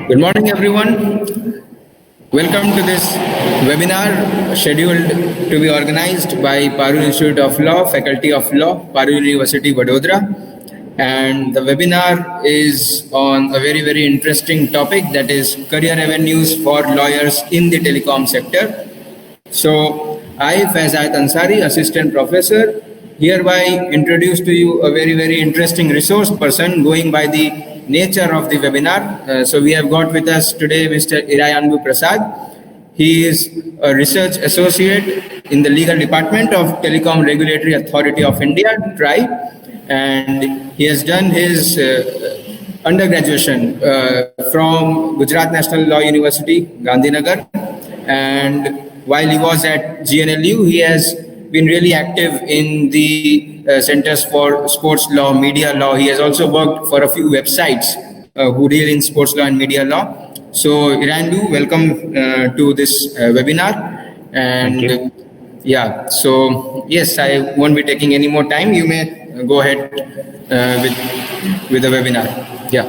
Good morning, everyone. Welcome to this webinar scheduled to be organized by Parul Institute of Law, Faculty of Law, Parul University, Vadodara. And the webinar is on a very, very interesting topic, that is career avenues for lawyers in the telecom sector. So, I, Faizat Ansari, Assistant Professor, hereby introduce to you a very, very interesting resource person going by the nature of the webinar. So, we have got with us today Mr. Irayanbu Prasad. He is a research associate in the legal department of Telecom Regulatory Authority of India, TRAI, and he has done his undergraduation from Gujarat National Law University, Gandhinagar, and while he was at GNLU, he has been really active in the Centers for Sports Law, Media Law. He has also worked for a few websites who deal in sports law and media law. So, Irandu, welcome to this webinar. And Thank you. So yes, I won't be taking any more time. You may go ahead with the webinar. Yeah.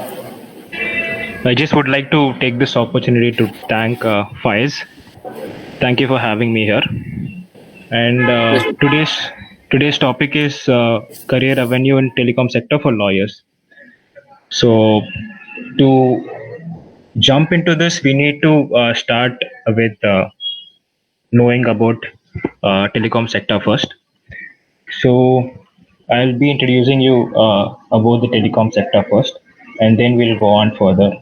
I just would like to take this opportunity to thank Faiz. Thank you for having me here. And today's topic is career avenue in telecom sector for lawyers. So to jump into this, we need to start with knowing about telecom sector first. So I'll be introducing you about the telecom sector first, and then we'll go on further.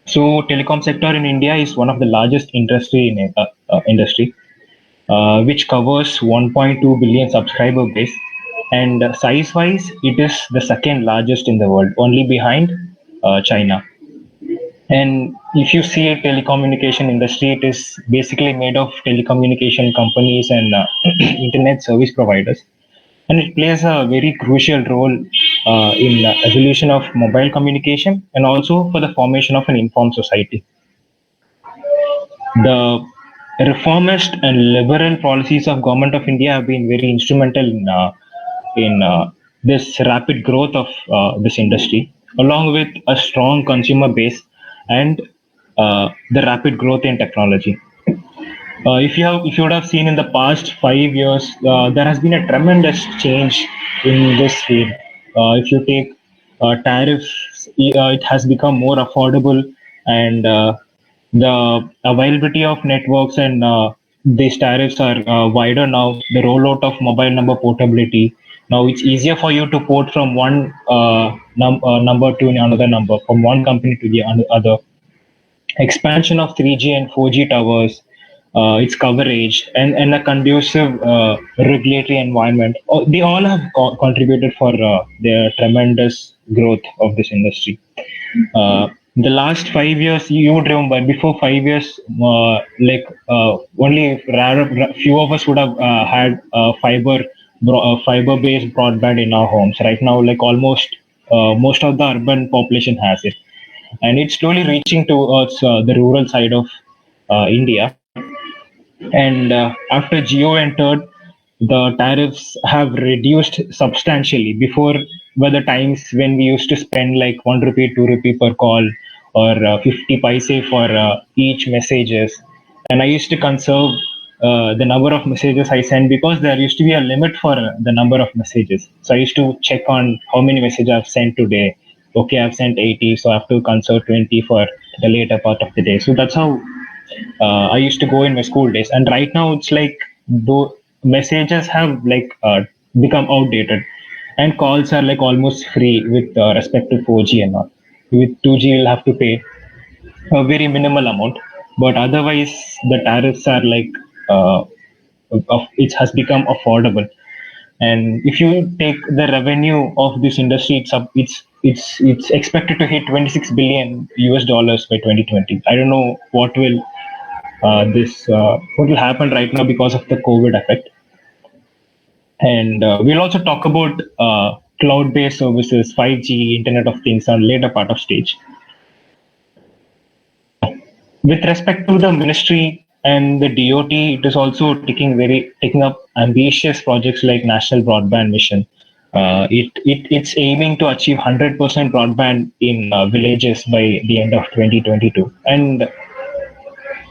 So telecom sector in India is one of the largest industry, which covers 1.2 billion subscriber base, and size-wise, it is the second largest in the world, only behind China. And if you see a telecommunication industry, it is basically made of telecommunication companies and internet service providers, and it plays a very crucial role in the evolution of mobile communication and also for the formation of an informed society. The reformist and liberal policies of government of India have been very instrumental in this rapid growth of this industry, along with a strong consumer base and the rapid growth in technology. If you would have seen in the past 5 years, there has been a tremendous change in this field. If you take tariffs, it has become more affordable, and the availability of networks and these tariffs are wider now. The rollout of mobile number portability. Now it's easier for you to port from one number to another number, from one company to the other. Expansion of 3G and 4G towers, its coverage, and a conducive regulatory environment. They all have contributed for the tremendous growth of this industry. The last 5 years, you would remember, before 5 years, only few of us would have had fiber-based broadband in our homes. Right now, like almost most of the urban population has it, and it's slowly reaching towards the rural side of India. And after Geo entered, the tariffs have reduced substantially. Before were the times when we used to spend like 1 rupee, 2 rupee per call, or 50 paise for each messages. And I used to conserve the number of messages I send, because there used to be a limit for the number of messages. So I used to check on how many messages I've sent today. Okay, I've sent 80, so I have to conserve 20 for the later part of the day. So that's how I used to go in my school days. And right now it's like though messages have become outdated, and calls are like almost free with respect to 4G and all. With 2G, you'll have to pay a very minimal amount, but otherwise the tariffs are it has become affordable. And if you take the revenue of this industry, it's expected to hit 26 billion US dollars by 2020. I don't know what will happen right now because of the COVID effect. And we'll also talk about cloud-based services, 5G, Internet of Things on later part of stage. With respect to the ministry and the DOT, it is also taking up ambitious projects like National Broadband Mission, It's aiming to achieve 100% broadband in villages by the end of 2022, and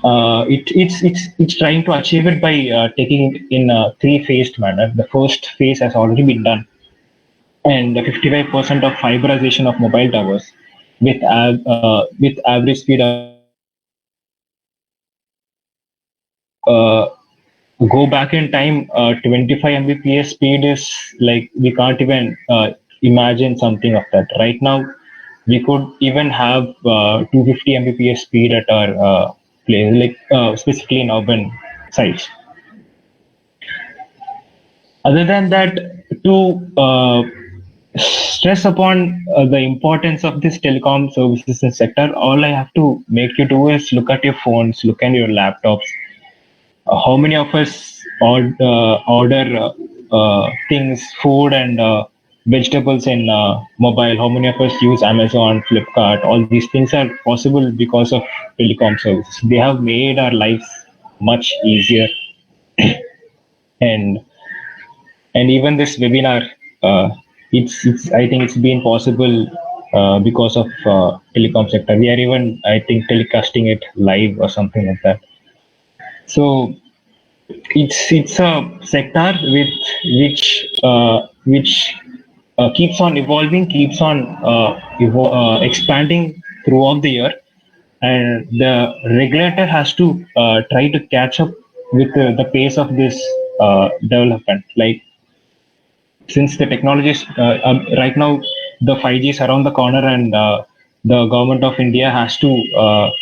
it's trying to achieve it by taking it in a three-phased manner. The first phase has already been done, and 55% of fiberization of mobile towers with average speed uh, go back in time. 25 mbps speed is like we can't even imagine something of that right now. We could even have 250 mbps speed at our place, like specifically in urban sites. Other than that, to stress upon the importance of this telecom services sector, all I have to make you do is look at your phones, look at your laptops. How many of us order things, food and vegetables in mobile? How many of us use Amazon, Flipkart? All these things are possible because of telecom services. They have made our lives much easier, and even this webinar, it's I think it's been possible because of telecom sector. We are even, I think, telecasting it live or something like that. So it's a sector with which keeps on evolving, keeps on expanding throughout the year, and the regulator has to try to catch up with the pace of this development. Like, since the technologies right now, the 5G is around the corner, and the government of India has to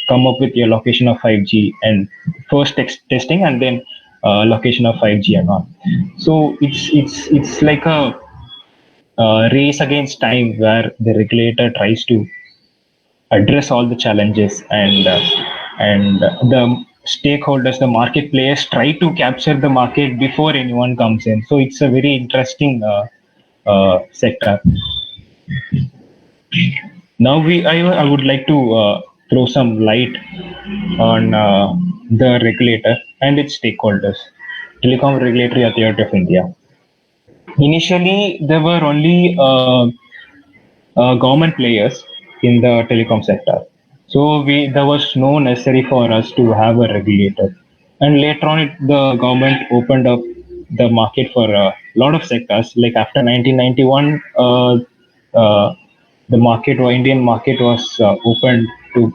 come up with the allocation of 5G, and first testing and then allocation of 5G and all. So it's like a race against time where the regulator tries to address all the challenges, and the stakeholders, the market players, try to capture the market before anyone comes in. So it's a very interesting sector. Now I would like to throw some light on the regulator and its stakeholders. Telecom Regulatory Authority of India. Initially, there were only government players in the telecom sector. So there was no necessary for us to have a regulator. And later on, the government opened up the market for a lot of sectors. Like after 1991, the market or Indian market was opened to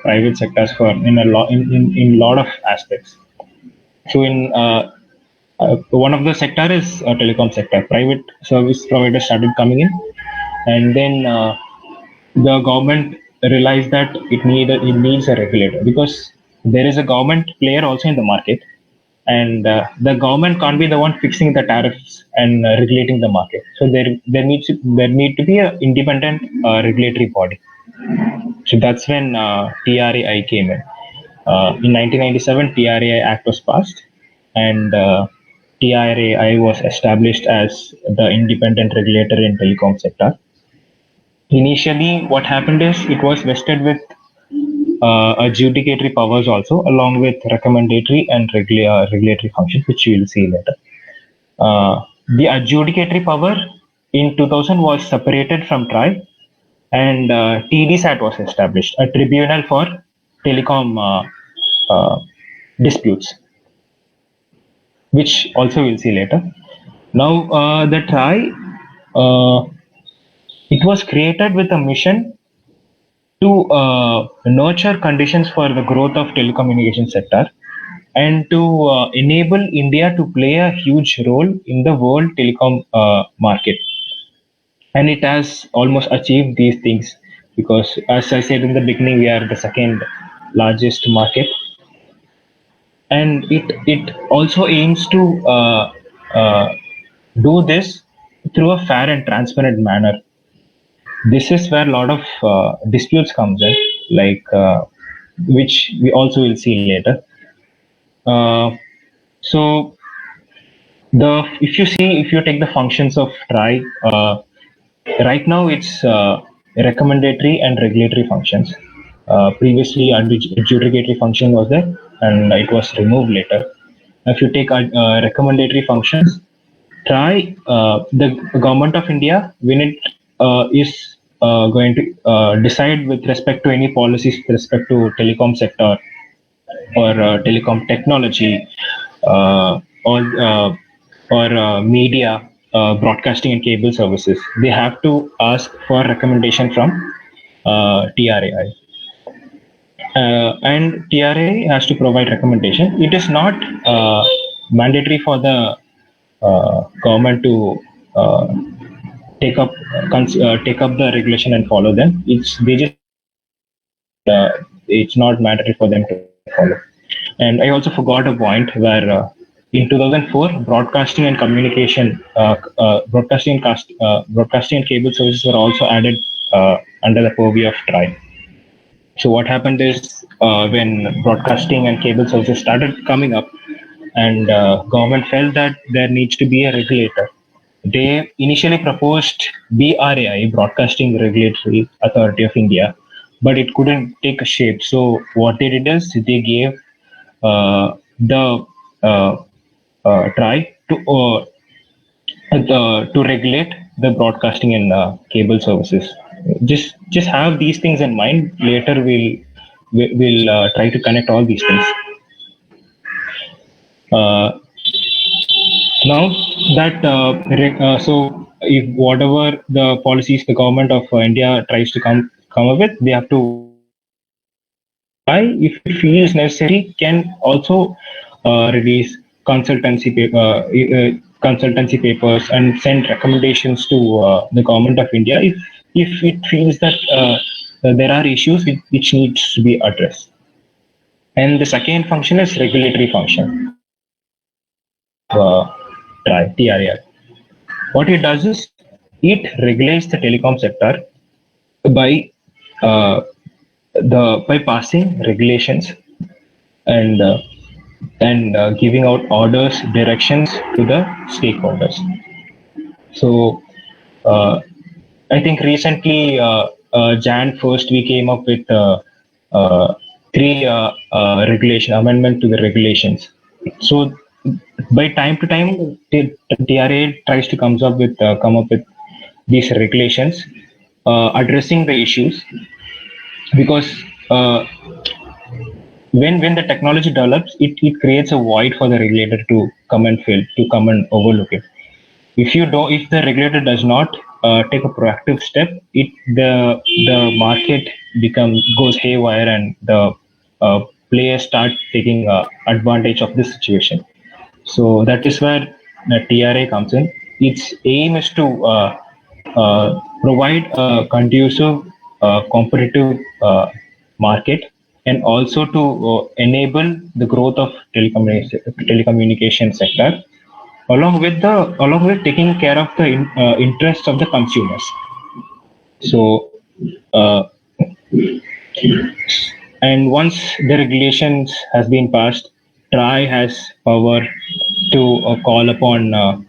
private sectors for in lot of aspects. So in one of the sector is telecom sector. Private service providers started coming in, and then the government realized that it needs a regulator, because there is a government player also in the market, and the government can't be the one fixing the tariffs and regulating the market. So there need to be an independent regulatory body. So that's when TRAI came in. In 1997, TRAI Act was passed, and TRAI was established as the independent regulator in telecom sector. Initially, what happened is it was vested with adjudicatory powers also, along with recommendatory and regulatory functions, which we will see later. The adjudicatory power in 2000 was separated from TRAI, and TDSAT was established, a tribunal for telecom disputes, which also we'll see later. Now, the TRAI, it was created with a mission to nurture conditions for the growth of telecommunication sector, and to enable India to play a huge role in the world telecom market. And it has almost achieved these things, because, as I said in the beginning, we are the second largest market, and it also aims to do this through a fair and transparent manner. This is where a lot of disputes comes in, like which we also will see later. So if you take the functions of TRAI, right now it's recommendatory and regulatory functions. Previously, adjudicatory function was there, and it was removed later. If you take recommendatory functions, the government of India, when it is going to decide with respect to any policies with respect to telecom sector or telecom technology uh, or uh, media, broadcasting and cable services, they have to ask for recommendation from TRAI. And TRA has to provide recommendation. It is not mandatory for the government to uh, take up the regulation and follow them. Uh, it's not mandatory for them to follow. And I also forgot a point where in 2004, broadcasting and cable services were also added under the purview of TRAI. So what happened is when broadcasting and cable services started coming up, and government felt that there needs to be a regulator. They initially proposed BRAI, Broadcasting Regulatory Authority of India, but it couldn't take a shape. So what they did is they gave the try to regulate the broadcasting and cable services. Just have these things in mind. Later we'll try to connect all these things. Uh, Now that so if whatever the policies the government of India tries to come up with, they have to, I, if it feels necessary, can also release consultancy papers and send recommendations to the government of India if it feels that there are issues which needs to be addressed. And the second function is regulatory function. TRAI. What it does is it regulates the telecom sector by by passing regulations and giving out orders, directions to the stakeholders. So I think recently Jan 1st we came up with three regulation amendment to the regulations. So by time to time, the TRA tries to come up with these regulations addressing the issues, because when the technology develops, it creates a void for the regulator to come and overlook it. If the regulator does not take a proactive step, the market goes haywire, and the players start taking advantage of this situation. So that is where the TRA comes in. Its aim is to provide a conducive, competitive market, and also to enable the growth of telecommunication sector, along with taking care of the interests of the consumers. So, and once the regulations has been passed, TRAI has power to call upon the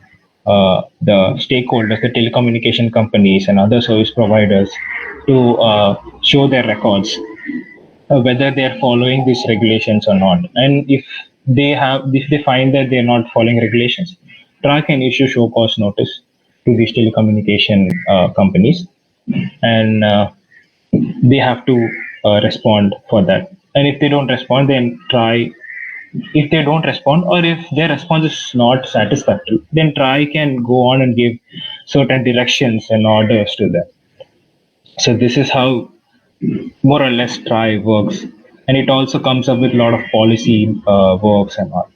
stakeholders, the telecommunication companies and other service providers, to show their records, whether they are following these regulations or not. And if they find that they are not following regulations, TRAI can issue show cause notice to these telecommunication companies, and they have to respond for that. And if they don't respond, then if they don't respond, or if their response is not satisfactory, then TRAI can go on and give certain directions and orders to them. So this is how more or less TRAI works, and it also comes up with a lot of policy works and all.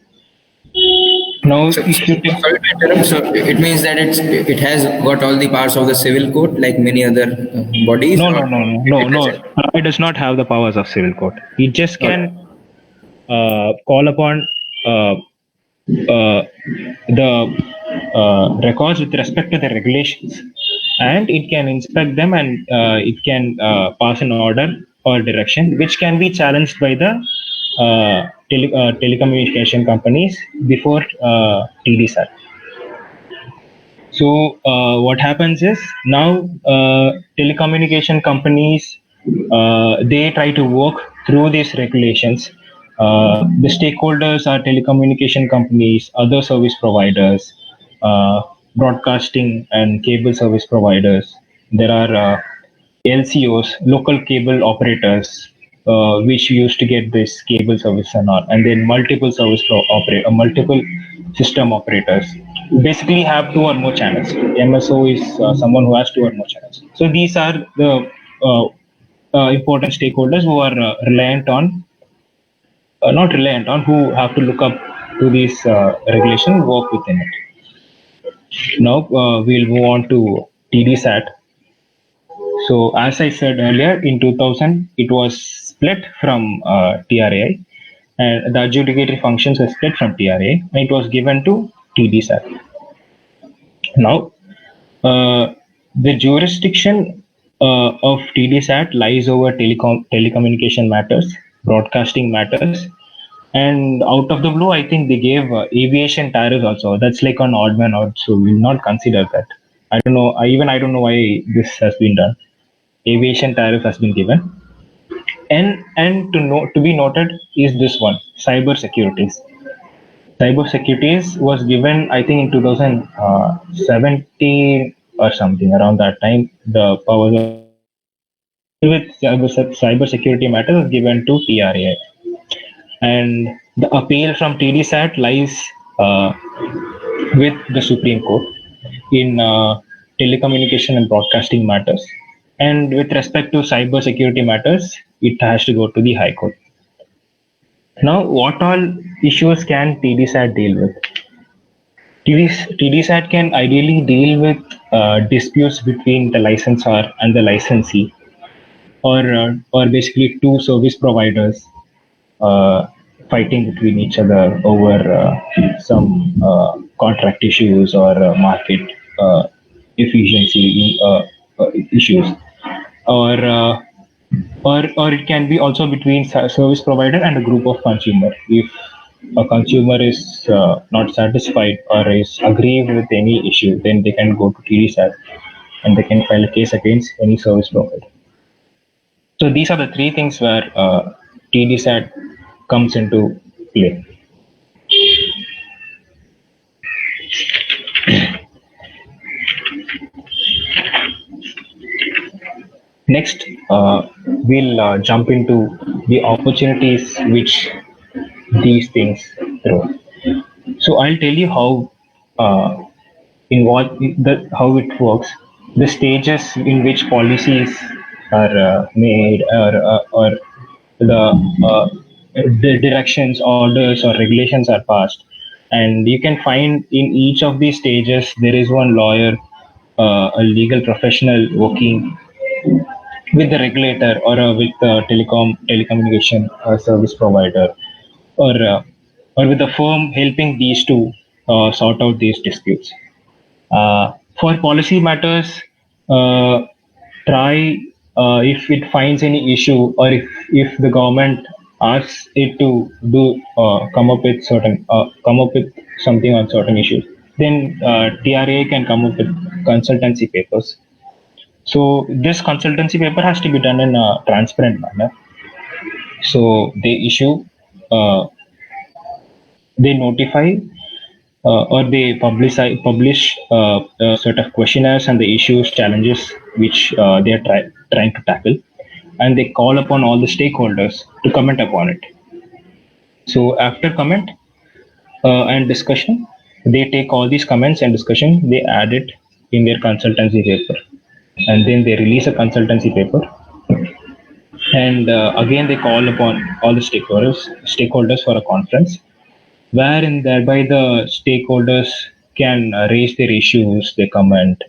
Now, So, if you take, sorry to interrupt. So it means that it has got all the parts of the civil code like many other bodies, no, or no, no, no, it no, no. doesn't? TRAI does not have the powers of civil court. It just Okay. can call upon the records with respect to the regulations, and it can inspect them, and it can pass an order or direction which can be challenged by the telecommunication companies before TDSAT. So what happens is now telecommunication companies, they try to work through these regulations. The stakeholders are telecommunication companies, other service providers, broadcasting and cable service providers. There are LCOs, local cable operators, which used to get this cable service and all, and then multiple system operators who basically have two or more channels. MSO is someone who has two or more channels. So these are the important stakeholders who are reliant on, not reliant on, who have to look up to these regulations, work within it. Now we'll move on to TDSAT. So as I said earlier, in 2000, it was split from TRAI, and the adjudicatory functions were split from TRAI, and it was given to TDSAT. Now, the jurisdiction of TDSAT lies over telecommunication matters, broadcasting matters, and out of the blue, I think they gave aviation tariffs also. That's like an odd man out, so we'll not consider that. I don't know. I don't know why this has been done. Aviation tariff has been given, and to be noted is this one: cyber securities. Cyber securities was given, I think, in 2017 or something around that time. The powers with cyber security matters was given to TRAI, and the appeal from TDSAT lies with the Supreme Court in telecommunication and broadcasting matters. And with respect to cyber security matters, it has to go to the High Court. Now, what all issues can TDSAT deal with? TDSAT can ideally deal with disputes between the licensor and the licensee, or basically two service providers fighting between each other over some contract issues or market efficiency issues, or or it can be also between service provider and a group of consumer. If a consumer is not satisfied or is aggrieved with any issue, then they can go to TDSAT and they can file a case against any service provider. So these are the three things where TDSAT comes into play. Next, we'll jump into the opportunities which these things throw. So I'll tell you how how it works, the stages in which policies are made, or the directions, orders, or regulations are passed, and you can find in each of these stages there is one lawyer, a legal professional working with the regulator or with the telecommunication service provider, or with the firm helping these two sort out these disputes. For policy matters, try if it finds any issue, or if the government asks it to do come up with something on certain issues, then TRA can come up with consultancy papers. So this consultancy paper has to be done in a transparent manner. So they issue, they notify, or they publish a sort of questionnaires and the issues, challenges which they are trying to tackle, and they call upon all the stakeholders to comment upon it. So after comment and discussion, they take all these comments and discussion, they add it in their consultancy paper, and then they release a consultancy paper. And again, they call upon all the stakeholders for a conference, wherein thereby the stakeholders can raise their issues, their comment,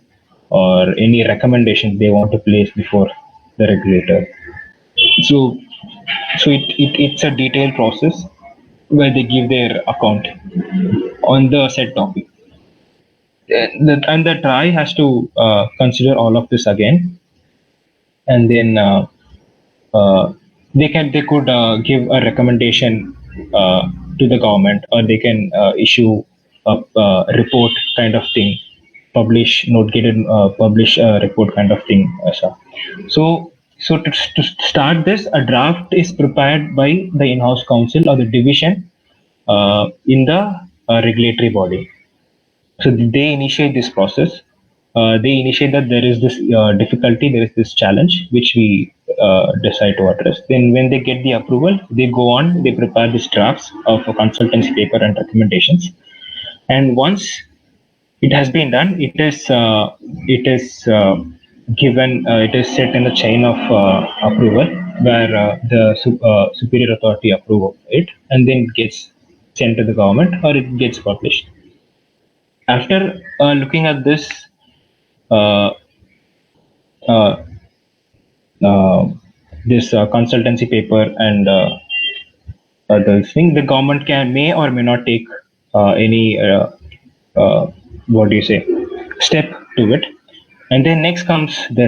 or any recommendation they want to place before the regulator. So it's a detailed process where they give their account on the said topic. And the TRAI has to consider all of this again, and then they could give a recommendation to the government, or they can issue a report kind of thing, publish a report kind of thing. So to start this, a draft is prepared by the in-house counsel or the division in the regulatory body. So they initiate this process. They initiate that there is this difficulty, there is this challenge which we decide to address. Then when they get the approval, they go on, they prepare these drafts of a consultancy paper and recommendations. And once it has been done, it is given, it is set in the chain of approval, where the superior authority approve of it, and then it gets sent to the government, or it gets published. After looking at this uh, uh, uh, consultancy paper and the thing, the government may or may not take any uh, what do you say, step to it. And then next comes the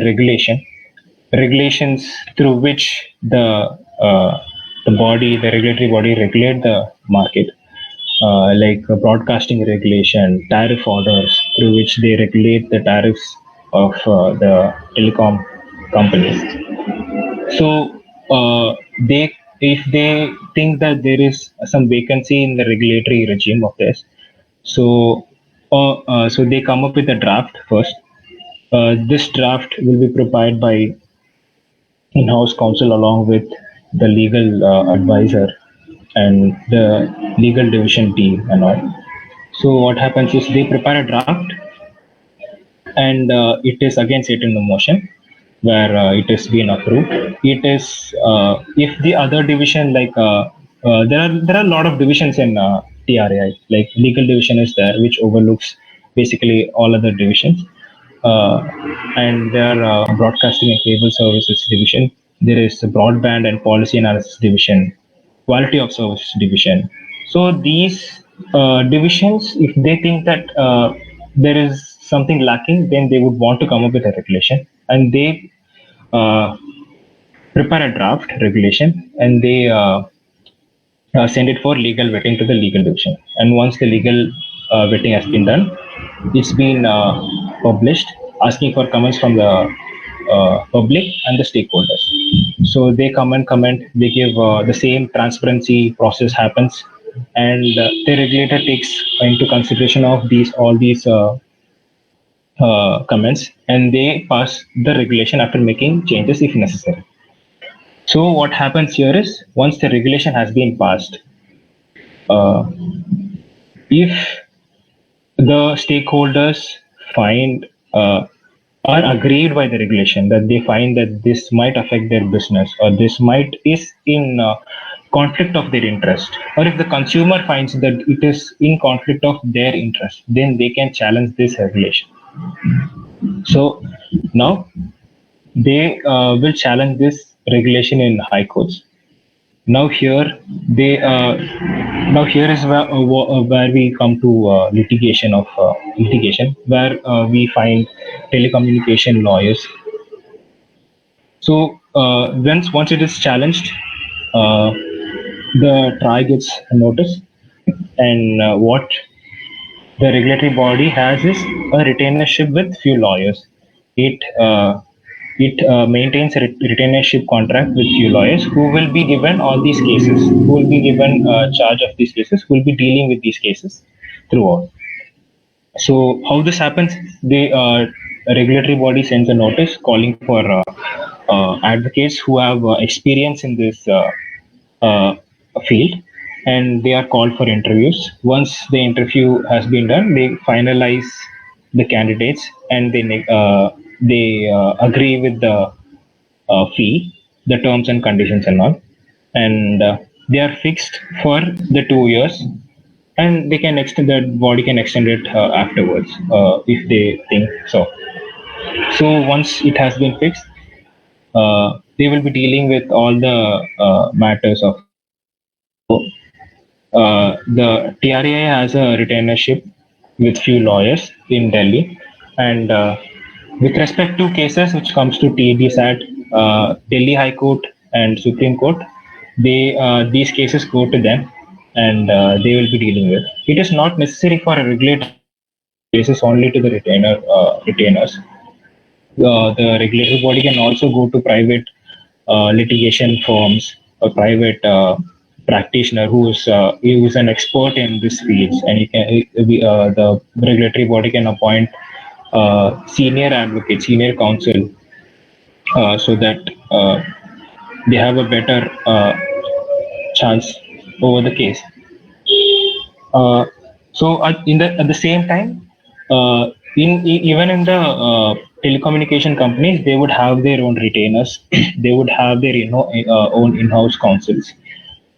regulations through which the regulatory body regulate the market, like broadcasting regulation, tariff orders through which they regulate the tariffs of the telecom companies. So they, if they think that there is some vacancy in the regulatory regime of this, so they come up with a draft first. This draft will be prepared by in-house counsel along with the legal advisor and the legal division team and all. So what happens is they prepare a draft, and it is again set in the motion, where it is being approved. It is if the other division, like there are a lot of divisions in TRAI. Like legal division is there, which overlooks basically all other divisions. Uh, and there are broadcasting and cable services division. There is a broadband and policy analysis division, quality of service division. So these divisions, if they think that there is something lacking, then they would want to come up with a regulation, and they uh, prepare a draft regulation, and they send it for legal vetting to the legal division. And once the legal vetting has been done, it's been published, asking for comments from the public and the stakeholders. So they come and comment, they give the same transparency process happens, and the regulator takes into consideration of these all these comments, and they pass the regulation after making changes if necessary. So what happens here is, once the regulation has been passed, uh, if the stakeholders find are aggrieved by the regulation, that they find that this might affect their business, or this might is in conflict of their interest, or if the consumer finds that it is in conflict of their interest, then they can challenge this regulation. So now they will challenge this regulation in high courts. Now here they now here is where we come to litigation, where we find telecommunication lawyers. So once it is challenged, uh, the trial gets a notice, and what the regulatory body has is a retainership with few lawyers. It maintains a retainership contract with few lawyers who will be given all these cases, who will be given charge of these cases, who will be dealing with these cases throughout. So how this happens? The regulatory body sends a notice calling for advocates who have experience in this uh, field, and they are called for interviews. Once the interview has been done, they finalize the candidates, and they agree with the fee, the terms and conditions and all, and they are fixed for the 2 years, and they can extend, that body can extend it afterwards if they think so. So once it has been fixed, they will be dealing with all the matters of. The TRAI has a retainership with few lawyers in Delhi, and with respect to cases which comes to TDSAT, Delhi High Court and Supreme Court, they these cases go to them, and they will be dealing with. It is not necessary for a regulator cases only to the retainers. The regulatory body can also go to private litigation firms or private practitioner who is an expert in this field, and the regulatory body can appoint senior advocate, senior counsel, so that they have a better chance over the case. Uh, at the same time, even in the telecommunication companies, they would have their own retainers. They would have their own in-house counsels,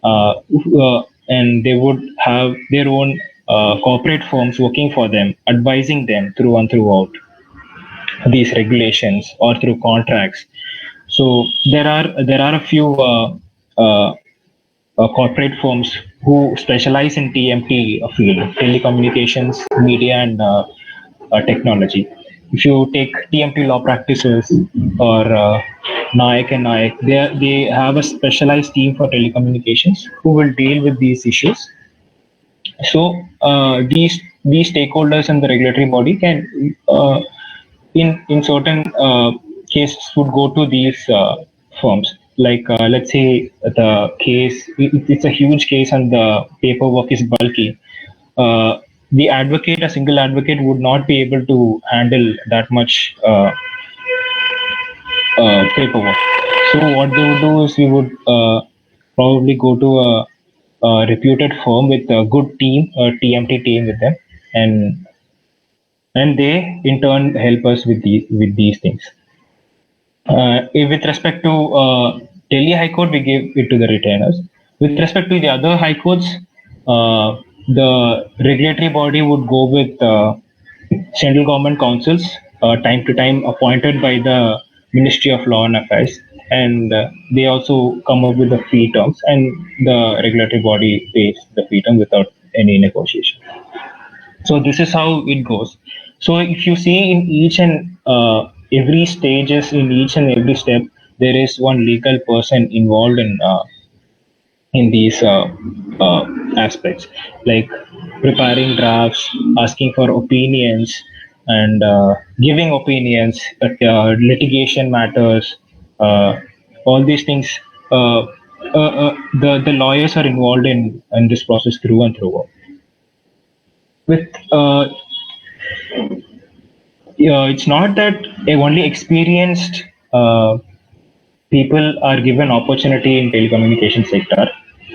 and they would have their own corporate firms working for them, advising them through and throughout these regulations or through contracts. So there are a few corporate firms who specialize in TMT field, telecommunications, media, and technology. If you take TMT law practices or Nayak and Nayak, they have a specialized team for telecommunications who will deal with these issues. So these stakeholders and the regulatory body can, in certain cases, would go to these firms. Like let's say the case, it's a huge case and the paperwork is bulky. The advocate, a single advocate, would not be able to handle that much paperwork. So what they would do is we would probably go to a reputed firm with a good team, a TMT team with them, and they in turn help us with these things. With respect to Delhi High Court, we give it to the retainers. With respect to the other high courts, the regulatory body would go with central government councils, time to time appointed by the Ministry of Law and Affairs, and they also come up with the fee terms, and the regulatory body pays the fee term without any negotiation. So this is how it goes. So if you see in each and every stages, in each and every step, there is one legal person involved in these aspects, like preparing drafts, asking for opinions, and giving opinions, litigation matters, all these things. The lawyers are involved in this process through and through. With it's not that only experienced people are given opportunity in telecommunication sector.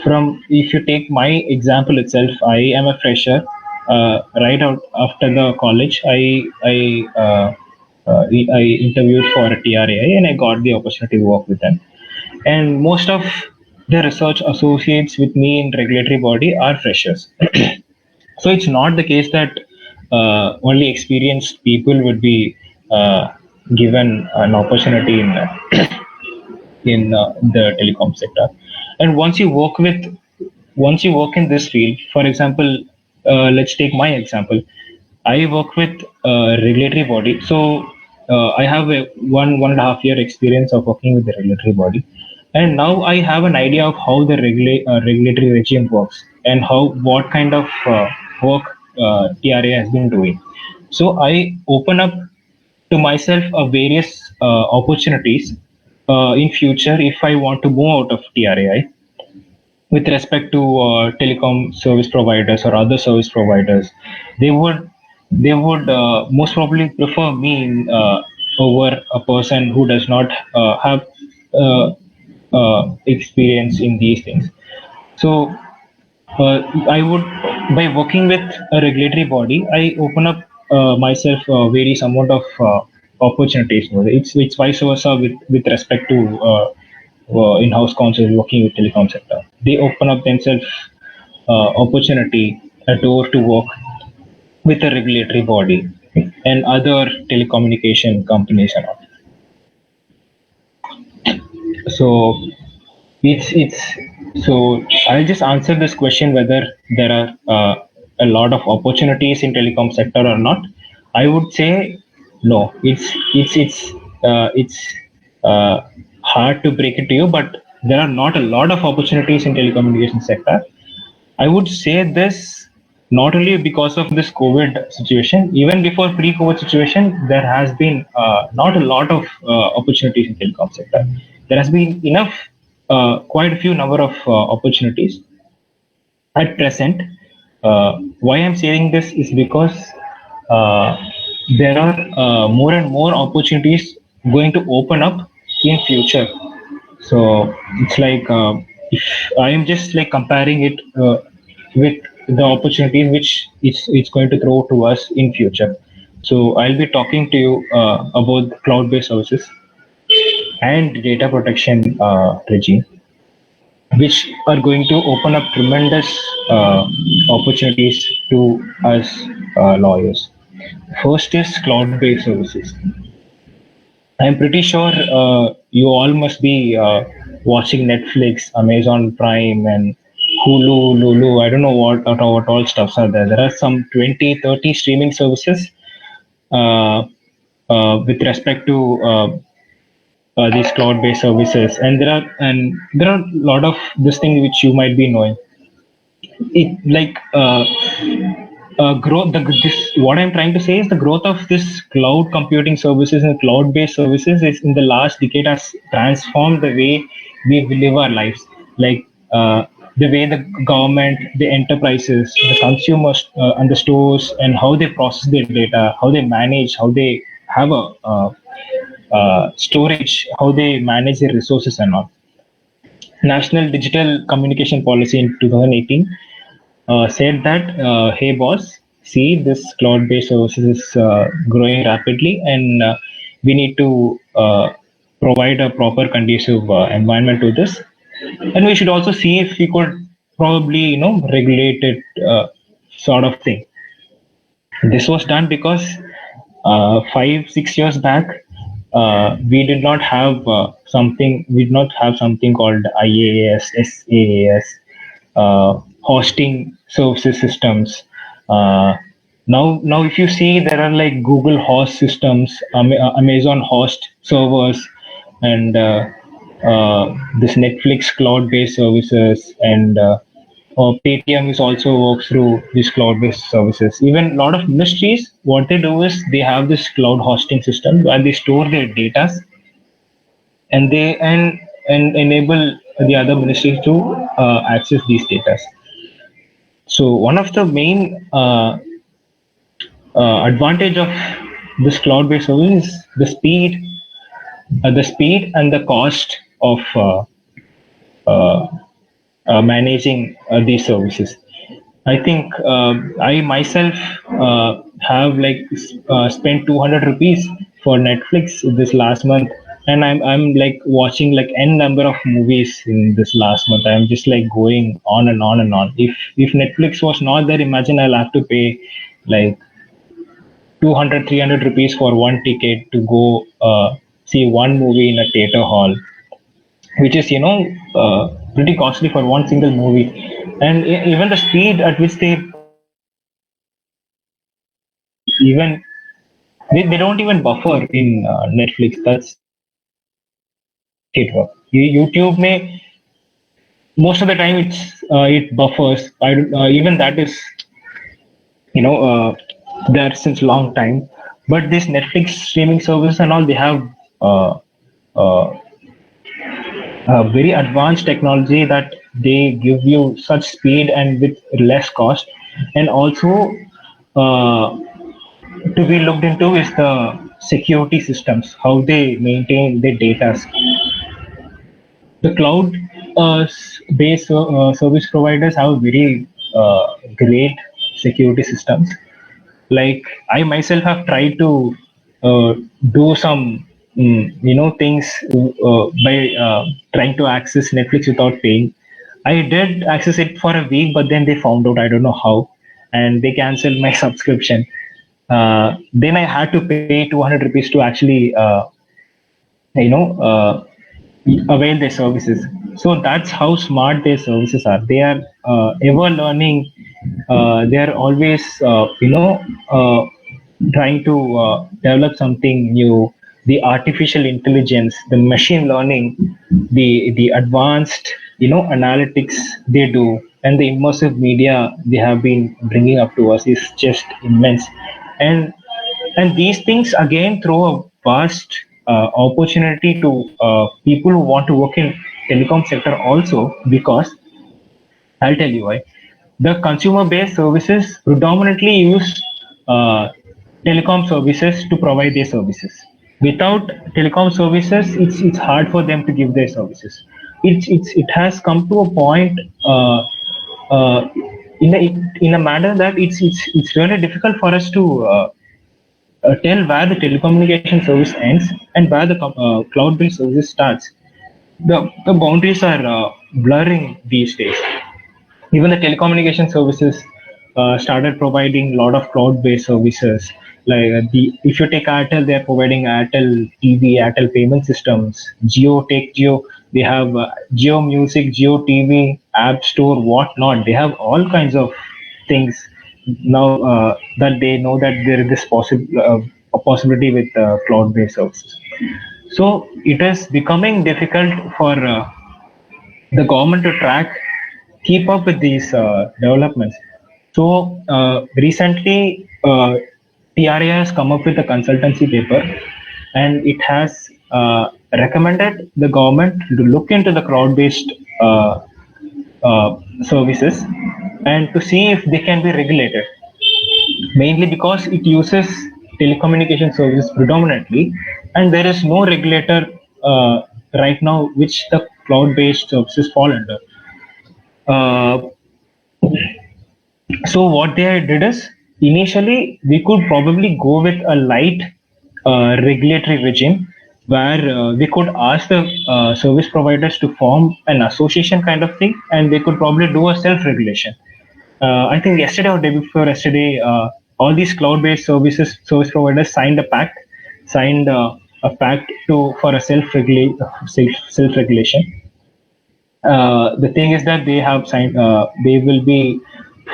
From, if you take my example itself, I am a fresher. Right out after the college, I interviewed for a TRAI and I got the opportunity to work with them. And most of the research associates with me in regulatory body are freshers. So it's not the case that only experienced people would be given an opportunity in the telecom sector. And once you work in this field, for example, let's take my example. I work with a regulatory body, so I have a 1.5 year experience of working with the regulatory body, and now I have an idea of how the regulatory regime works and what kind of work TRA has been doing. So I open up to myself various opportunities in future if I want to move out of TRAI with respect to telecom service providers or other service providers. They would most probably prefer me over a person who does not have uh, experience in these things. So I would, by working with a regulatory body, I open up myself various amount of opportunities. It's vice versa with respect to in-house counsel working with telecom sector. They open up themselves opportunity, a door to work with a regulatory body and other telecommunication companies and all. So it's so I'll just answer this question whether there are a lot of opportunities in telecom sector or not. I would say no. It's hard to break it to you, but there are not a lot of opportunities in telecommunication sector. I would say this not only because of this COVID situation, even before pre-COVID situation, there has been not a lot of opportunities in telecom sector. There has been enough quite a few number of opportunities at present. Why I'm saying this is because uh, there are more and more opportunities going to open up in future. So it's like if I am just like comparing it with the opportunities which it's going to throw to us in future. So I'll be talking to you about cloud-based services and data protection regime, which are going to open up tremendous opportunities to us lawyers. First is cloud-based services. I'm pretty sure you all must be watching Netflix, Amazon Prime, and Hulu, Lulu. I don't know what all stuffs are there. There are some 20, 30 streaming services uh, with respect to these cloud-based services, and there are a lot of this thing which you might be knowing. It like growth. This what I'm trying to say is the growth of this cloud computing services and cloud-based services is in the last decade has transformed the way we live our lives. Like the way the government, the enterprises, the consumers, and the stores, and how they process their data, how they manage, how they have a storage, how they manage their resources and all. National Digital Communication Policy in 2018 said that, hey boss, see this cloud-based services is growing rapidly, and we need to provide a proper conducive environment to this, and we should also see if we could probably regulate it, sort of thing. This was done because 5 6 years back, we did not have we did not have something called IaaS, SaaS, hosting services systems. Now if you see, there are like Google host systems, Amazon host servers, and this Netflix cloud-based services, and Paytm is also works through these cloud-based services. Even a lot of ministries, what they do is they have this cloud hosting system where they store their data, and they and enable the other ministries to access these data. So one of the main advantage of this cloud-based service is the speed and the cost of managing these services. I think I myself have like spent 200 rupees for Netflix this last month, and I'm like watching like n number of movies in this last month. I'm just like going on and on and on. If Netflix was not there, imagine I'll have to pay like 200 300 rupees for one ticket to go see one movie in a theater hall, which is pretty costly for one single movie. And even the speed at which they even they don't even buffer in Netflix. That's it. YouTube may most of the time it buffers. Even that is you know uh, there since long time. But this Netflix streaming service and all, they have uh, uh, very advanced technology that they give you such speed and with less cost. And also uh, to be looked into is the security systems, how they maintain their data. The cloud based service providers have very great security systems. Like I myself have tried to do some things by trying to access Netflix without paying. I did access it for a week, but then they found out, I don't know how, and they canceled my subscription. Then I had to pay 200 rupees to actually you know uh, avail their services. So that's how smart their services are. They are ever learning. They are always trying to develop something new. The artificial intelligence, the machine learning, the advanced analytics they do, and the immersive media they have been bringing up to us is just immense. And these things again throw a vast opportunity to people who want to work in telecom sector also, because I'll tell you why. The consumer-based services predominantly use uh, telecom services to provide their services. Without telecom services, it's hard for them to give their services. It has come to a point uh, in a manner that it's really difficult for us to tell where the telecommunication service ends and where the cloud-based service starts. The boundaries are blurring these days. Even the telecommunication services started providing a lot of cloud-based services. Like the if you take Airtel, they are providing Airtel TV, Airtel payment systems. Jio, they have Jio Music, Jio TV, App Store, whatnot. They have all kinds of things now that they know that there is this a possibility with cloud-based services. So it is becoming difficult for the government to keep up with these developments. So recently, TRA has come up with a consultancy paper, and it has recommended the government to look into the cloud-based services and to see if they can be regulated. Mainly because it uses telecommunication services predominantly, and there is no regulator right now which the cloud-based services fall under. Uh, so what they did is, initially we could probably go with a light regulatory regime where we could ask the service providers to form an association kind of thing, and they could probably do a self-regulation. I think yesterday or day before yesterday, all these cloud-based service providers signed a pact to for a self-regulation. The thing is that they will be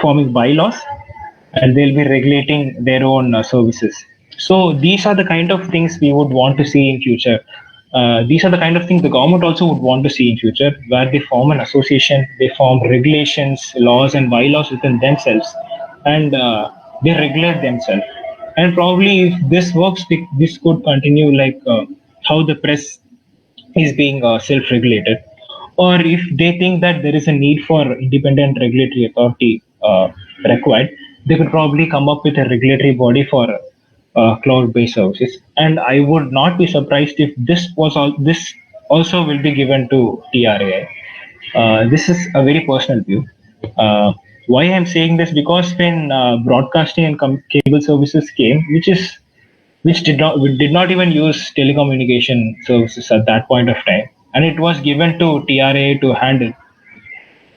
forming bylaws, and they'll be regulating their own services. So these are the kind of things we would want to see in future. These are the kind of things the government also would want to see in future, where they form an association, they form regulations, laws, and bylaws within themselves, and they regulate themselves. And probably, if this works, this could continue like how the press is being self-regulated, or if they think that there is a need for independent regulatory authority required, they could probably come up with a regulatory body for cloud-based services. And I would not be surprised if this also will be given to TRAI. This is a very personal view. Why I'm saying this, because when broadcasting and cable services came, which did not even use telecommunication services at that point of time, and it was given to TRA to handle.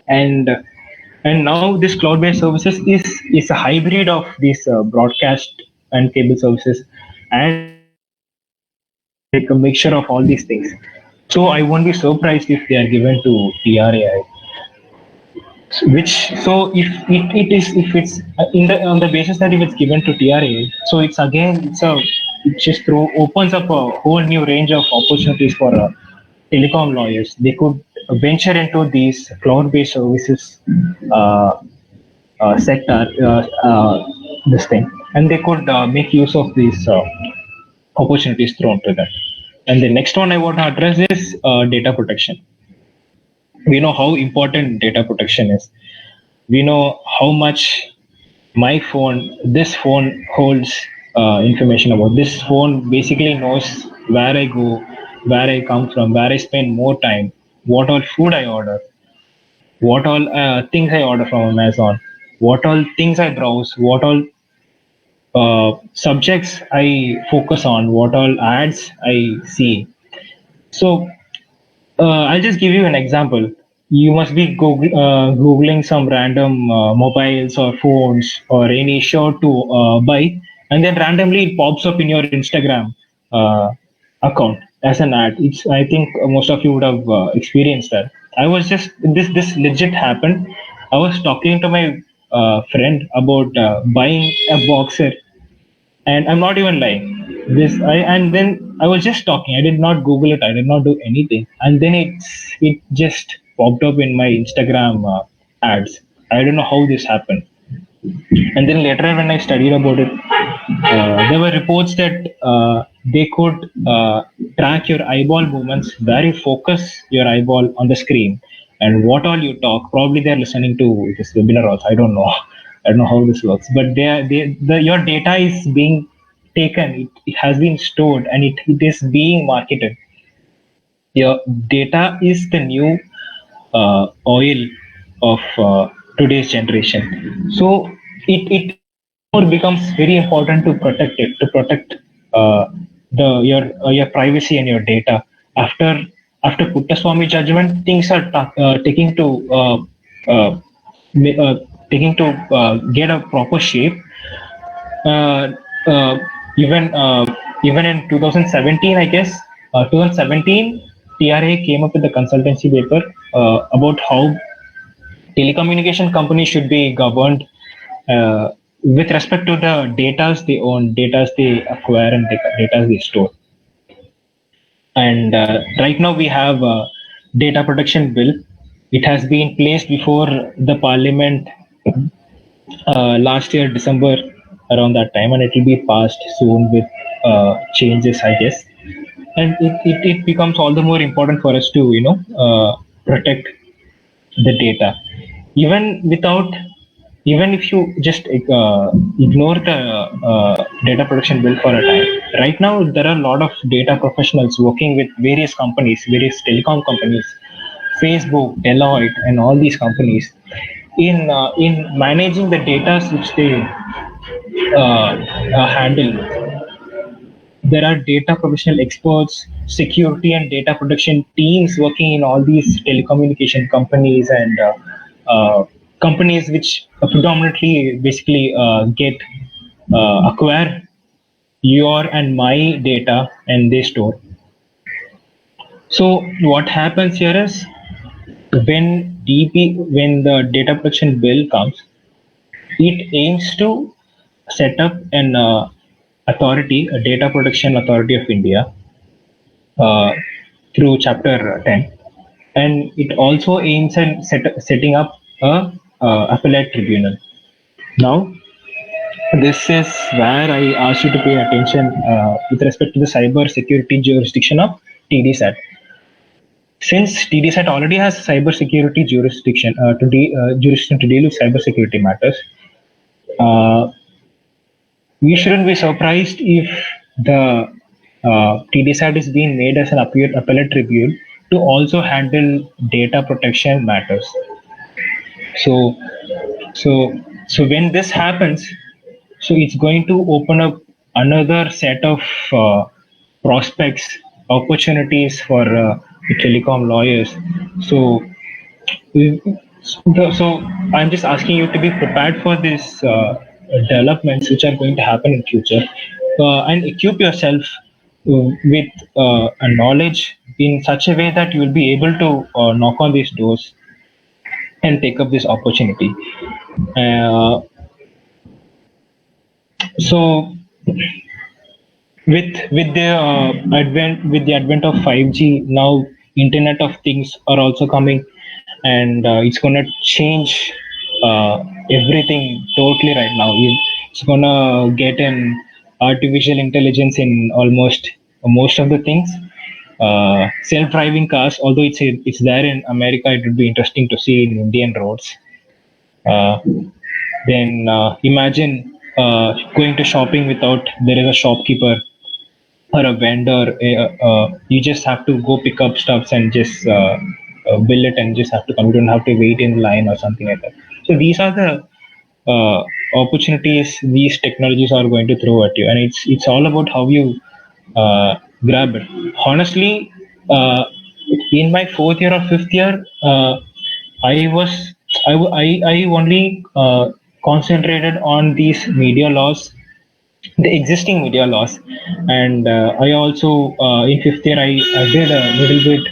And now this cloud-based services is a hybrid of these broadcast and cable services, and like a mixture of all these things. So I won't be surprised if they are given to TRAI. Which so if it is if it's in the on the basis that if it's given to TRA, so it just opens up a whole new range of opportunities for telecom lawyers. They could venture into these cloud-based services uh, sector, this thing, and they could make use of these opportunities thrown to them. And the next one I want to address is data protection. We know how important data protection is. We know how much this phone holds information about. This phone basically knows where I go, where I come from, where I spend more time, what all food I order, what all things I order from Amazon, what all things I browse, what all subjects I focus on, what all ads I see. So I'll just give you an example. You must be googling some random mobiles or phones or any shirt to buy, and then randomly it pops up in your Instagram account as an ad. I think most of you would have experienced that. I was just this legit happened. I was talking to my friend about buying a boxer, and I'm not even lying. And then I was just talking. I did not Google it. I did not do anything, and then it just popped up in my Instagram ads. I don't know how this happened. And then later, when I studied about it, there were reports that they could track your eyeball movements, where you focus your eyeball on the screen, and what all you talk. Probably they're listening to this webinar also. I don't know. I don't know how this works, but your data is being taken. It has been stored, and it is being marketed. Your data is the new oil of today's generation. So it more becomes very important to protect it, to protect your privacy and your data. After Puttaswamy judgment, things are taking to ma- uh, get a proper shape. Uh, uh, even even in 2017, I guess, 2017, TRA came up with a consultancy paper about how telecommunication companies should be governed with respect to the data they own, data they acquire, and data they store. And right now we have a data protection bill. It has been placed before the parliament last year December, around that time, and it will be passed soon with changes, I guess. And it becomes all the more important for us to protect the data, even without, even if you just ignore the data protection bill for a time. Right now there are a lot of data professionals working with various companies, various telecom companies, Facebook, Deloitte, and all these companies in managing the data which they handle. There are data professional experts, security and data protection teams working in all these telecommunication companies and companies which predominantly basically get acquire your and my data and they store. So what happens here is when the data protection bill comes, it aims to set up an authority, a data protection authority of India, uh, through Chapter 10, and it also aims at setting up a appellate tribunal. Now, this is where I asked you to pay attention with respect to the cyber security jurisdiction of TDSAT. Since TDSAT already has cyber security jurisdiction jurisdiction to deal with cyber security matters, uh, we shouldn't be surprised if the TDSAT is being made as an appellate tribunal to also handle data protection matters. So, so when this happens, so it's going to open up another set of prospects, opportunities for the telecom lawyers. So, so I'm just asking you to be prepared for these developments which are going to happen in future, and equip yourself with a knowledge in such a way that you will be able to knock on these doors and take up this opportunity. Uh, so with the advent of 5G, now Internet of Things are also coming, and it's gonna change everything totally right now. It's gonna get an artificial intelligence in almost most of the things. Self-driving cars, although it's there in America, it would be interesting to see in Indian roads. Uh, then imagine going to shopping without there is a shopkeeper or a vendor. You just have to go pick up stuffs and just bill it and just have to come. You don't have to wait in line or something like that. So these are the opportunities these technologies are going to throw at you, and it's all about how you grab it. Honestly, in my fourth year or fifth year, I was I only concentrated on these media laws, the existing media laws, and I also in fifth year I did a little bit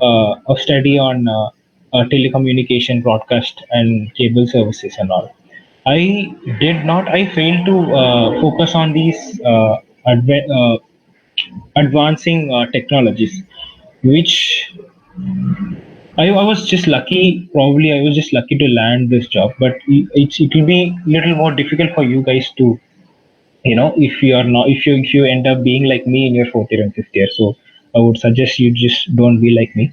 of study on telecommunication, broadcast, and cable services and all. I failed to focus on these advancing technologies, which I was just lucky. Probably I was just lucky to land this job, but it will be little more difficult for you guys to, if you are not, if you end up being like me in your fourth year and fifth year. So I would suggest you just don't be like me.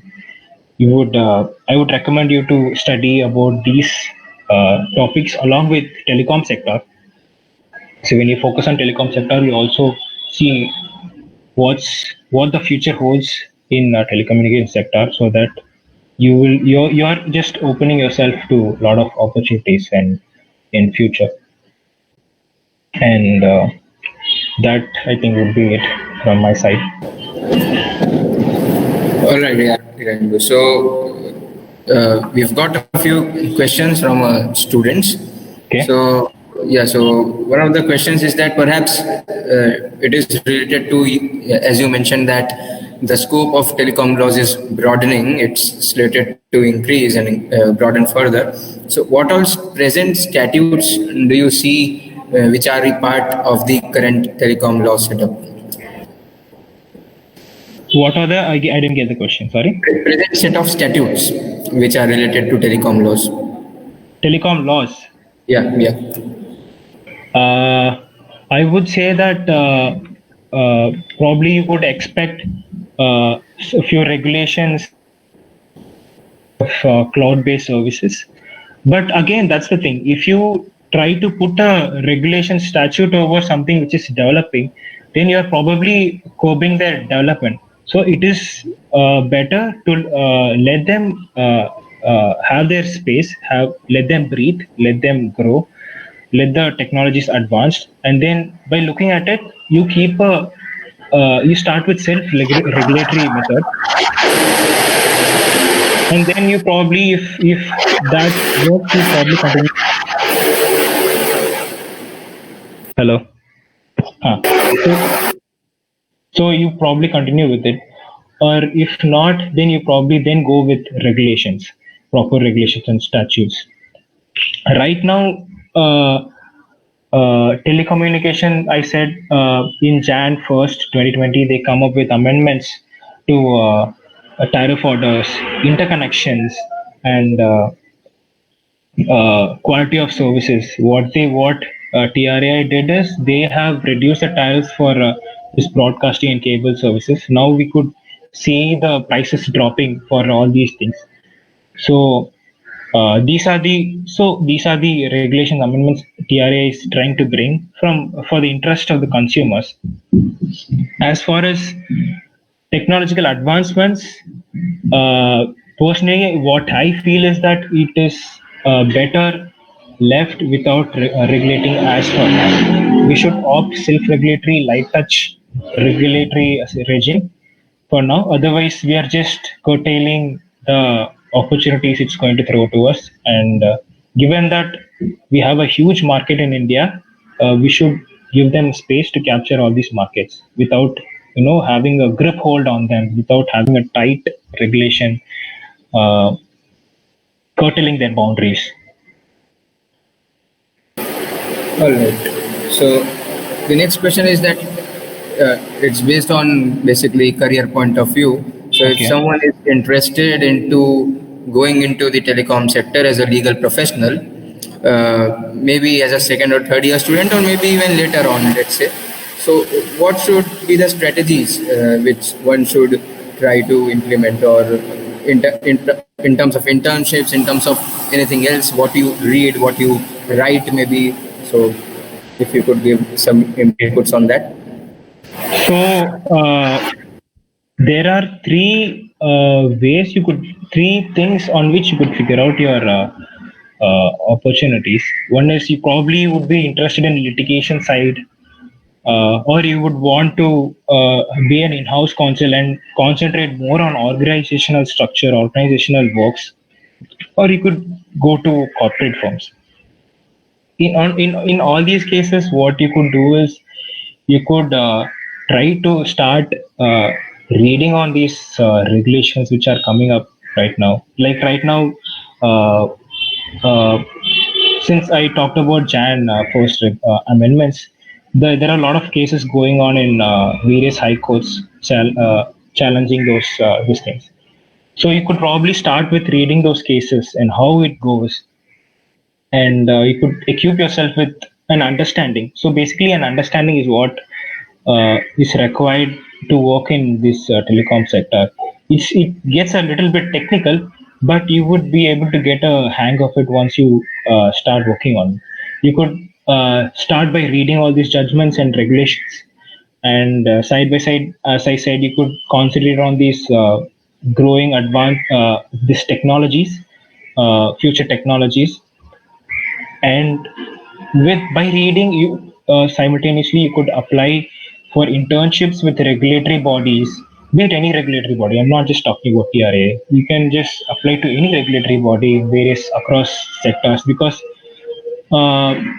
I would recommend you to study about these topics along with telecom sector. So when you focus on telecom sector, you also see what the future holds in telecommunication sector, so that you're just opening yourself to a lot of opportunities and in future. And that, I think, would be it from my side. All right, yeah, Hirangu. So we've got a few questions from students. Okay. So yeah, so one of the questions is that perhaps it is related to, as you mentioned, that the scope of telecom laws is broadening. It's slated to increase and broaden further. So what all present statutes do you see which are a part of the current telecom law setup? What are the? I didn't get the question. Sorry. Present set of statutes which are related to telecom laws. Telecom laws. Yeah, yeah. I would say that probably you would expect a few regulations of cloud-based services. But again, that's the thing. If you try to put a regulation statute over something which is developing, then you are probably curbing their development. So it is better to let them have their space, let them breathe, let them grow, let the technologies advanced, and then by looking at it, you start with self-regulatory method, and then you probably, if that works, you probably continue. Hello. So you probably continue with it, or if not, then you probably then go with regulations, proper regulations and statutes. Right now, telecommunication, I said, in Jan 1st 2020, they come up with amendments to tariff orders, interconnections, and quality of services. What TRAI did is they have reduced the tariffs for this broadcasting and cable services. Now we could see the prices dropping for all these things. So these are the regulation amendments TRA is trying to bring for the interest of the consumers. As far as technological advancements, personally, what I feel is that it is better left without regulating as for now. We should opt self-regulatory, light touch regulatory regime for now. Otherwise, we are just curtailing the opportunities it's going to throw to us. And given that we have a huge market in India, we should give them space to capture all these markets without, having a grip hold on them, without having a tight regulation, curtailing their boundaries. All right. So the next question is that it's based on basically career point of view. So if Okay. someone is interested into going into the telecom sector as a legal professional, maybe as a second or third year student, or maybe even later on, let's say. So what should be the strategies which one should try to implement, or in terms of internships, in terms of anything else, what you read, what you write, maybe. So if you could give some inputs on that. So there are three things on which you could figure out your opportunities. One is you probably would be interested in litigation side, or you would want to be an in-house counsel and concentrate more on organizational structure, organizational works, or you could go to corporate firms. In all these cases, what you could do is you could try to start reading on these regulations which are coming up right now. Like right now, uh, uh, since I talked about Jan first amendments, there are a lot of cases going on in various high courts challenging those things. So you could probably start with reading those cases and how it goes, and you could equip yourself with an understanding. So basically, an understanding is what is required to work in this telecom sector. It gets a little bit technical, but you would be able to get a hang of it once you start working on it. You could start by reading all these judgments and regulations, and side by side, as I said, you could concentrate on these growing advanced these technologies, future technologies, and with by reading you simultaneously you could apply for internships with regulatory bodies, be it any regulatory body. I'm not just talking about TRA. You can just apply to any regulatory body various across sectors, because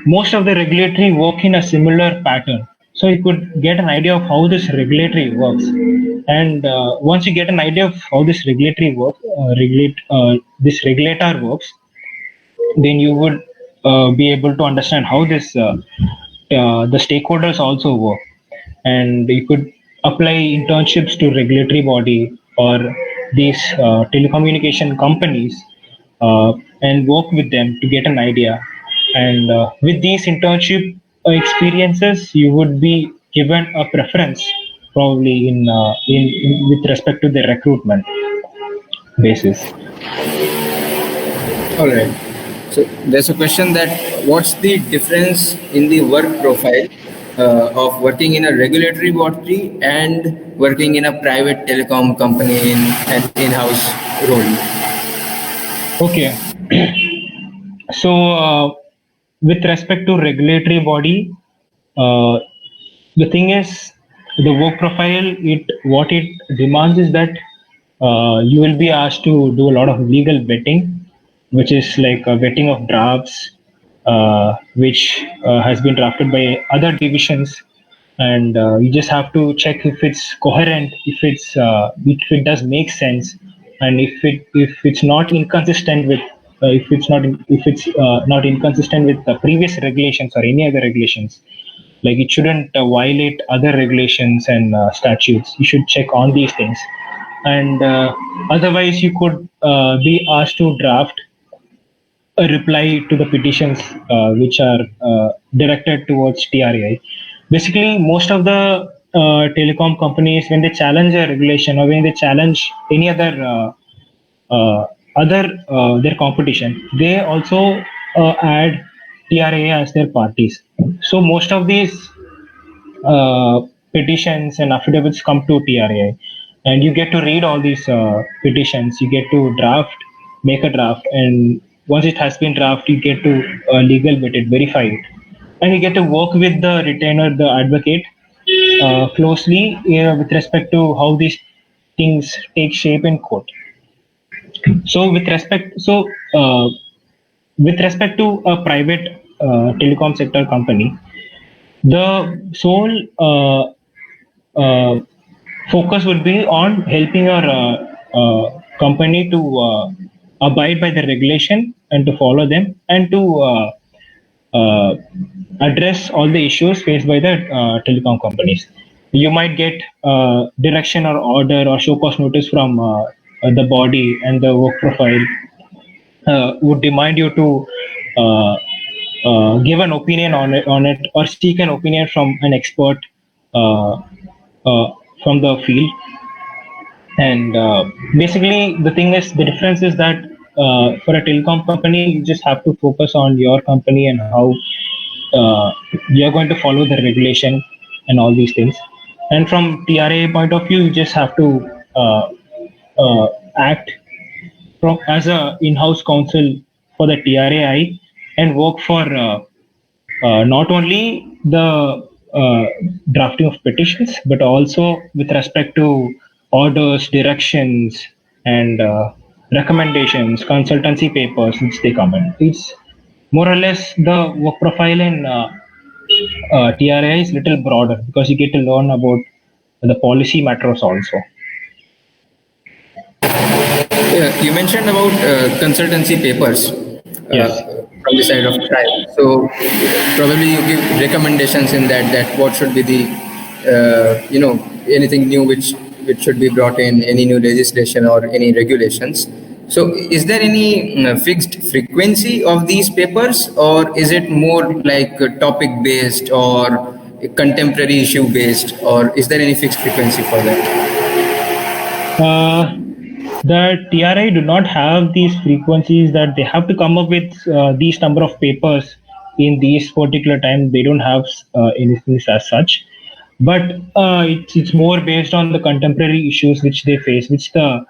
most of the regulatory work in a similar pattern. So you could get an idea of how this regulatory works, and once you get an idea of how this regulatory work regulate this regulator works, then you would be able to understand how this the stakeholders also work, and you could apply internships to regulatory body or these telecommunication companies, and work with them to get an idea. And with these internship experiences, you would be given a preference probably in with respect to the recruitment basis. All right. So there's a question that what's the difference in the work profile of working in a regulatory body and working in a private telecom company in an in-house role? Okay. So, with respect to regulatory body, uh, the thing is, the work profile. It what it demands is that you will be asked to do a lot of legal vetting, which is like a vetting of drafts, which has been drafted by other divisions, and you just have to check if it's coherent, if it does make sense, and if it's not inconsistent with if it's not inconsistent with the previous regulations or any other regulations, like it shouldn't violate other regulations and statutes. You should check on these things, and otherwise you could be asked to draft a reply to the petitions which are directed towards TRAI. Basically, most of the telecom companies, when they challenge a regulation or when they challenge any other their competition, they also add TRAI as their parties. So most of these uh, petitions and affidavits come to TRAI, and you get to read all these petitions. You get to make a draft, and once it has been drafted, you get to legal vet it, verify it, and you get to work with the retainer, the advocate, closely with respect to how these things take shape in court. So with respect to a private telecom sector company, the sole uh, focus would be on helping our company to abide by the regulation and to follow them, and to uh, address all the issues faced by the telecom companies. You might get direction or order or show cause notice from the body, and the work profile would demand you to uh, give an opinion on it, or seek an opinion from an expert uh, from the field. And basically, the thing is, the difference is that for a telecom company, you just have to focus on your company and how you're going to follow the regulation and all these things. And from TRA point of view, you just have to act as a in-house counsel for the TRAI, and work for not only the drafting of petitions, but also with respect to orders, directions, and recommendations, consultancy papers which they comment. It's more or less the work profile in TRI is little broader, because you get to learn about the policy matters also. Yeah, you mentioned about consultancy papers Yes. from the side of tribe. So probably you give recommendations in that what should be the anything new which which should be brought in, any new legislation or any regulations. So is there any fixed frequency of these papers, or is it more like topic based or contemporary issue based, or is there any fixed frequency for that? The TRI do not have these frequencies that they have to come up with these number of papers in these particular time. They don't have anything as such, but it's more based on the contemporary issues which they face, which the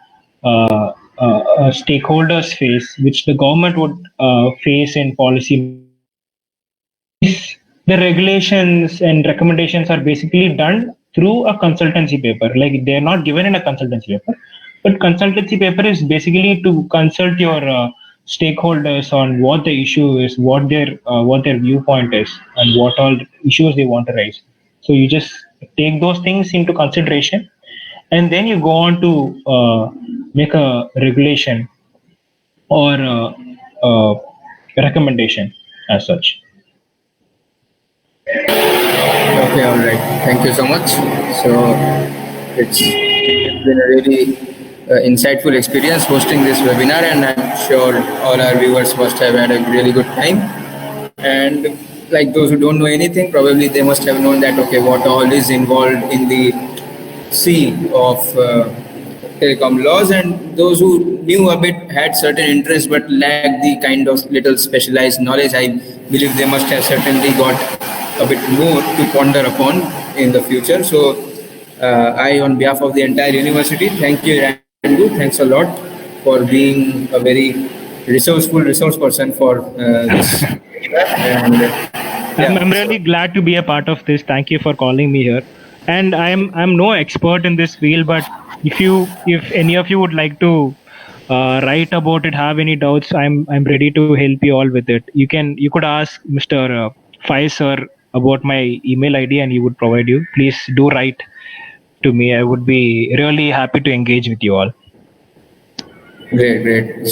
stakeholders face, which the government would face in policy. The regulations and recommendations are basically done through a consultancy paper. Like they are not given in a consultancy paper, but consultancy paper is basically to consult your stakeholders on what the issue is, what their viewpoint is, and what all issues they want to raise. So you just take those things into consideration, and then you go on to make a regulation or a recommendation as such. Okay, all right. Thank you so much. So it's been a really insightful experience hosting this webinar, and I'm sure all our viewers must have had a really good time. And like those who don't know anything, probably they must have known that, okay, what all is involved in the sea of telecom laws, and those who knew a bit had certain interest but lacked the kind of little specialized knowledge. I believe they must have certainly got a bit more to ponder upon in the future. So I, on behalf of the entire university, thank you, Randu. Thanks a lot for being a very resource person for this. And I'm really glad to be a part of this. Thank you for calling me here. And I'm no expert in this field, but if any of you would like to write about it, have any doubts, I'm ready to help you all with it. You could ask Mr. Faiz sir about my email ID, and he would provide you. Please do write to me. I would be really happy to engage with you all. Great.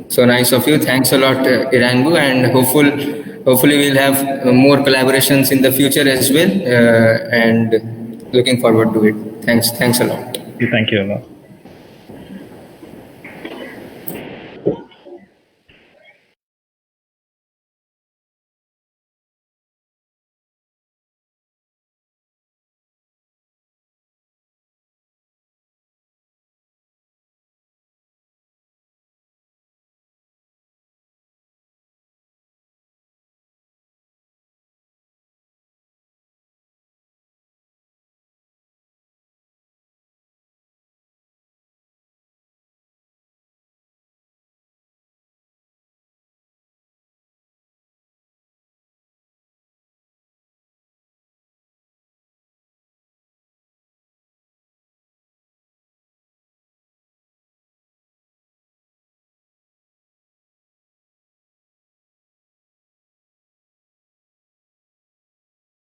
So nice of you. Thanks a lot, Irangu, and hopefully we'll have more collaborations in the future as well. And looking forward to it. Thanks a lot. Thank you a lot.